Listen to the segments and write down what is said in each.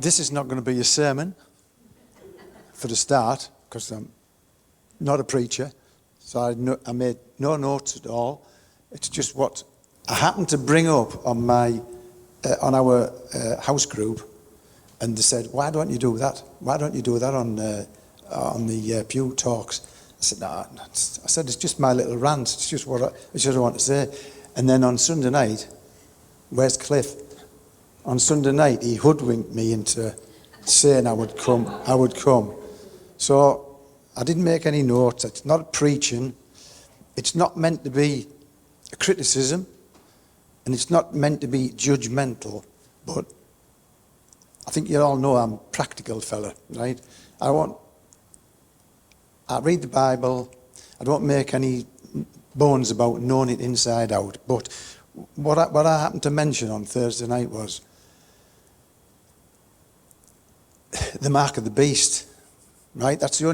This is not going to be a sermon for the start, because I'm not a preacher, so I made no notes at all. It's just what I happened to bring up on my on our house group, and they said, "Why don't you do that? Why don't you do that on the Pew Talks?" I said, "No." I said, "It's just my little rant. It's just what I want to say." And then on Sunday night, where's Cliff? On Sunday night, he hoodwinked me into saying I would come. So I didn't make any notes. It's not preaching. It's not meant to be a criticism, and it's not meant to be judgmental. But I think you all know I'm a practical fella, right? I read the Bible. I don't make any bones about knowing it inside out. But what I happened to mention on Thursday night was the mark of the beast, right? That's the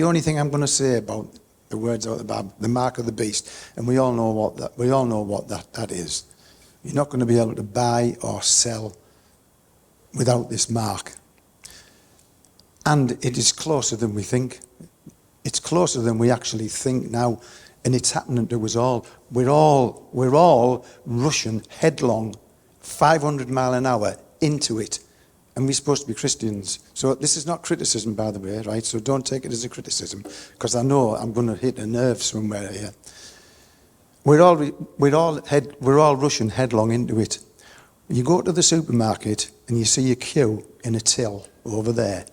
only thing I'm going to say about the words out of the Bible, the mark of the beast. And we all know what that is. You're not going to be able to buy or sell without this mark. And it is closer than we think. It's closer than we actually think now. And it's happening to us all. We're all rushing headlong 500 mile an hour into it. And we're supposed to be Christians. So this is not criticism, by the way, right? So don't take it as a criticism, because I know I'm going to hit a nerve somewhere here. We're all rushing headlong into it. You go to the supermarket and you see a queue in a till over there,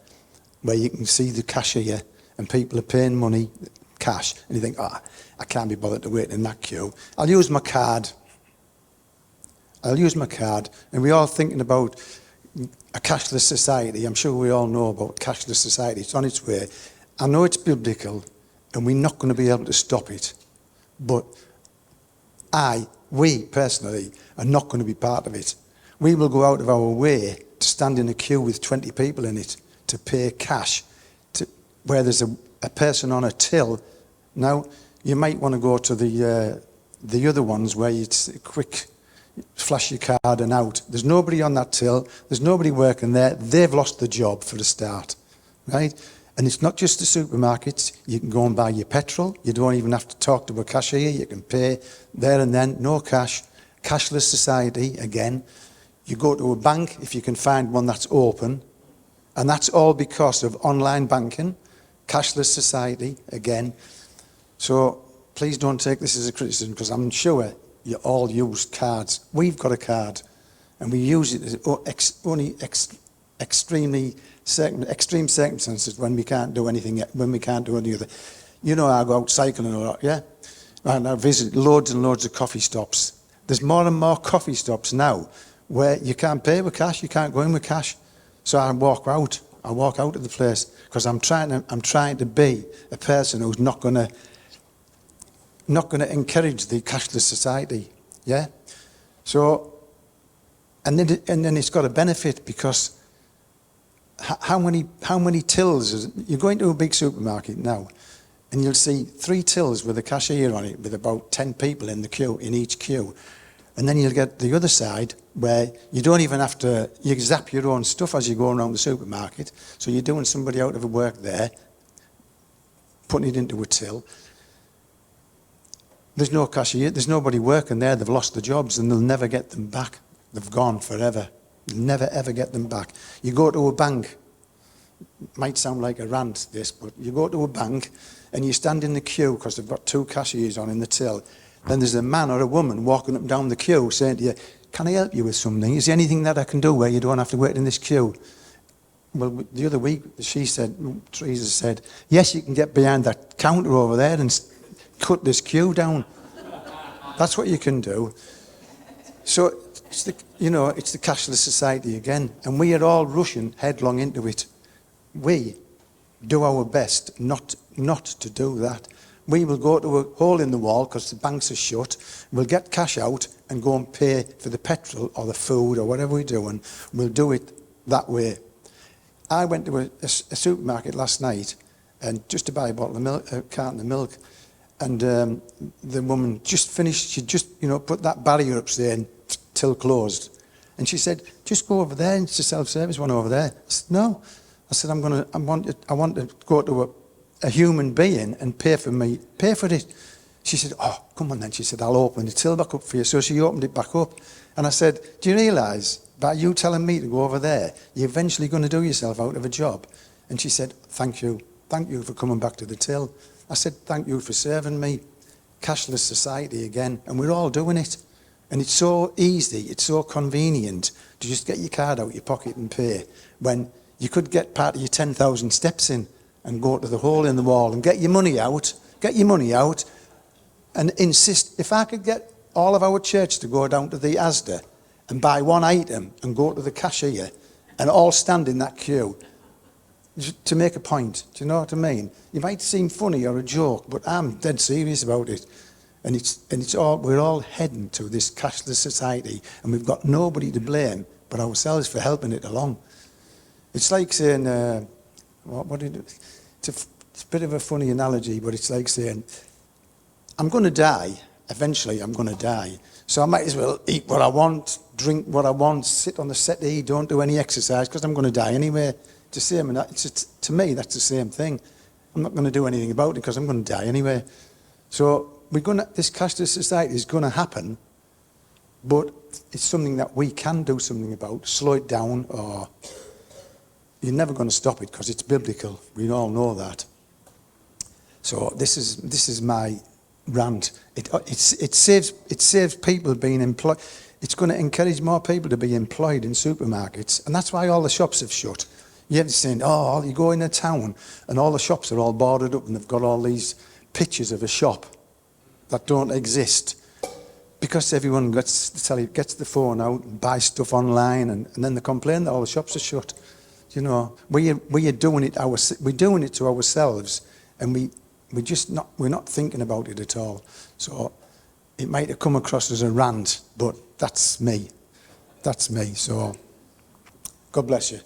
where you can see the cashier and people are paying money, cash, and you think, I can't be bothered to wait in that queue. I'll use my card. And we're all thinking about a cashless society. I'm sure we all know about cashless society. It's on its way. I know it's biblical, and we're not going to be able to stop it. But we personally are not going to be part of it. We will go out of our way to stand in a queue with 20 people in it to pay cash, where there's a person on a till. Now, you might want to go to the other ones where it's a quick flash your card and out. There's nobody on that till. There's nobody working there. They've lost the job for a start, right? And it's not just the supermarkets. You can go and buy your petrol. You don't even have to talk to a cashier. You can pay there and then. No cash. Cashless society again. You go to a bank if you can find one that's open. And that's all because of online banking. Cashless society again. So please don't take this as a criticism, because I'm sure you all use cards. We've got a card, and we use it as only extreme circumstances when we can't do anything, when we can't do any other. You know, I go out cycling a lot, yeah? And I visit loads and loads of coffee stops. There's more and more coffee stops now where you can't pay with cash, you can't go in with cash. So I walk out of the place, because I'm trying to be a person who's not going to encourage the cashless society, yeah? So, and then it's got a benefit, because how many tills you go into a big supermarket now, and you'll see 3 tills with a cashier on it with about 10 people in the queue, in each queue. And then you'll get the other side where you don't even have to, you zap your own stuff as you go around the supermarket. So you're doing somebody out of work there, putting it into a till. There's no cashier, there's nobody working there. They've lost the jobs, and they'll never get them back. They've gone forever. You'll never ever get them back. You go to a bank, might sound like a rant this, but you go to a bank and you stand in the queue because they've got 2 cashiers on in the till. Then there's a man or a woman walking up and down the queue saying to you, "Can I help you with something? Is there anything that I can do where you don't have to wait in this queue?" Well, the other week, Teresa said, "Yes, you can get behind that counter over there and cut this queue down." That's what you can do. So, it's the cashless society again. And we are all rushing headlong into it. We do our best not to do that. We will go to a hole in the wall because the banks are shut. We'll get cash out and go and pay for the petrol or the food or whatever we're doing. We'll do it that way. I went to a supermarket last night and just to buy a bottle of milk, a carton of milk, and the woman just finished. She just put that barrier up saying till closed, And she said, just go over there, it's a self-service one over there. I said, no. I said, I want to go to a human being and pay for it. She said, oh, come on then. She said, I'll open the till back up for you. So she opened it back up. And I said, do you realise, by you telling me to go over there, you're eventually going to do yourself out of a job? And she said, thank you. Thank you for coming back to the till. I said, thank you for serving me. Cashless society again. And we're all doing it. And it's so easy, it's so convenient to just get your card out of your pocket and pay, when you could get part of your 10,000 steps in and go to the hole in the wall and get your money out, and insist. If I could get all of our church to go down to the Asda and buy one item and go to the cashier and all stand in that queue to make a point, do you know what I mean? You might seem funny or a joke, but I'm dead serious about it. And we're all heading to this cashless society, and we've got nobody to blame but ourselves for helping it along. It's like saying, it's a bit of a funny analogy, but it's like saying, I'm going to die. Eventually, I'm going to die. So I might as well eat what I want, drink what I want, sit on the settee, don't do any exercise, because I'm going to die anyway. It's the same, and to me, that's the same thing. I'm not going to do anything about it because I'm going to die anyway. So this cashless society is going to happen, but it's something that we can do something about, slow it down, or you're never going to stop it because it's biblical. We all know that. So this is my rant. It saves people being employed. It's going to encourage more people to be employed in supermarkets, and that's why all the shops have shut. You're saying, oh, you go in a town and all the shops are all boarded up and they've got all these pictures of a shop that don't exist, because everyone gets the phone out and buys stuff online, and then they complain that all the shops are shut. You know, we're doing it to ourselves, and we're not thinking about it at all. So it might have come across as a rant, but that's me. So God bless you.